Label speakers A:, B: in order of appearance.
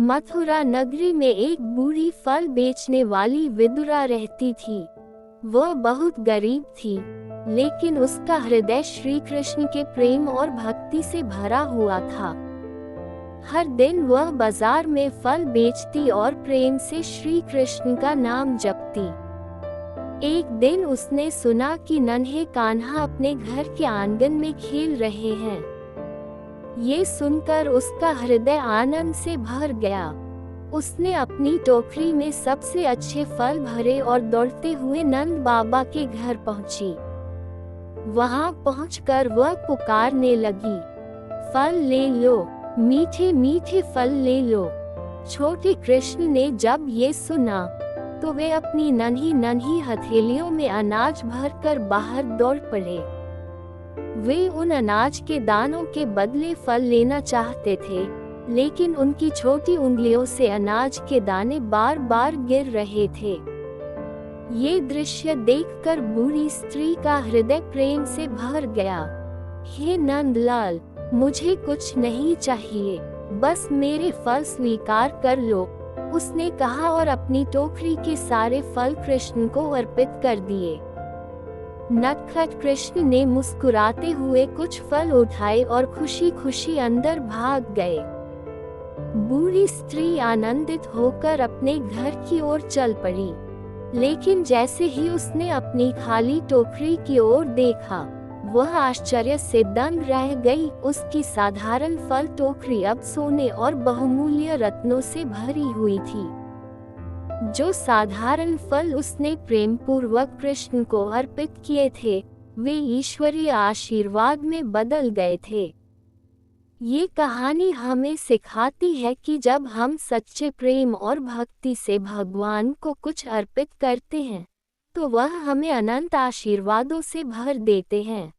A: मथुरा नगरी में एक बूढ़ी फल बेचने वाली विदुरा रहती थी। वह बहुत गरीब थी, लेकिन उसका हृदय श्री कृष्ण के प्रेम और भक्ति से भरा हुआ था। हर दिन वह बाजार में फल बेचती और प्रेम से श्री कृष्ण का नाम जपती। एक दिन उसने सुना कि नन्हे कान्हा अपने घर के आंगन में खेल रहे हैं। ये सुनकर उसका हृदय आनंद से भर गया। उसने अपनी टोकरी में सबसे अच्छे फल भरे और दौड़ते हुए नंद बाबा के घर पहुंची। वहां पहुंचकर वह पुकारने लगी, फल ले लो, मीठे मीठे फल ले लो। छोटे कृष्ण ने जब ये सुना तो वे अपनी नन्ही नन्ही हथेलियों में अनाज भरकर बाहर दौड़ पड़े। वे उन अनाज के दानों के बदले फल लेना चाहते थे, लेकिन उनकी छोटी उंगलियों से अनाज के दाने बार बार गिर रहे थे। ये दृश्य देखकर बूढ़ी स्त्री का हृदय प्रेम से भर गया। हे नंदलाल, मुझे कुछ नहीं चाहिए, बस मेरे फल स्वीकार कर लो, उसने कहा और अपनी टोकरी के सारे फल कृष्ण को अर्पित कर दिए। नटखट कृष्ण ने मुस्कुराते हुए कुछ फल उठाए और खुशी खुशी अंदर भाग गए। बूढ़ी स्त्री आनंदित होकर अपने घर की ओर चल पड़ी, लेकिन जैसे ही उसने अपनी खाली टोकरी की ओर देखा, वह आश्चर्य से दंग रह गई। उसकी साधारण फल टोकरी अब सोने और बहुमूल्य रत्नों से भरी हुई थी। जो साधारण फल उसने प्रेम पूर्वक कृष्ण को अर्पित किए थे, वे ईश्वरीय आशीर्वाद में बदल गए थे। ये कहानी हमें सिखाती है कि जब हम सच्चे प्रेम और भक्ति से भगवान को कुछ अर्पित करते हैं, तो वह हमें अनंत आशीर्वादों से भर देते हैं।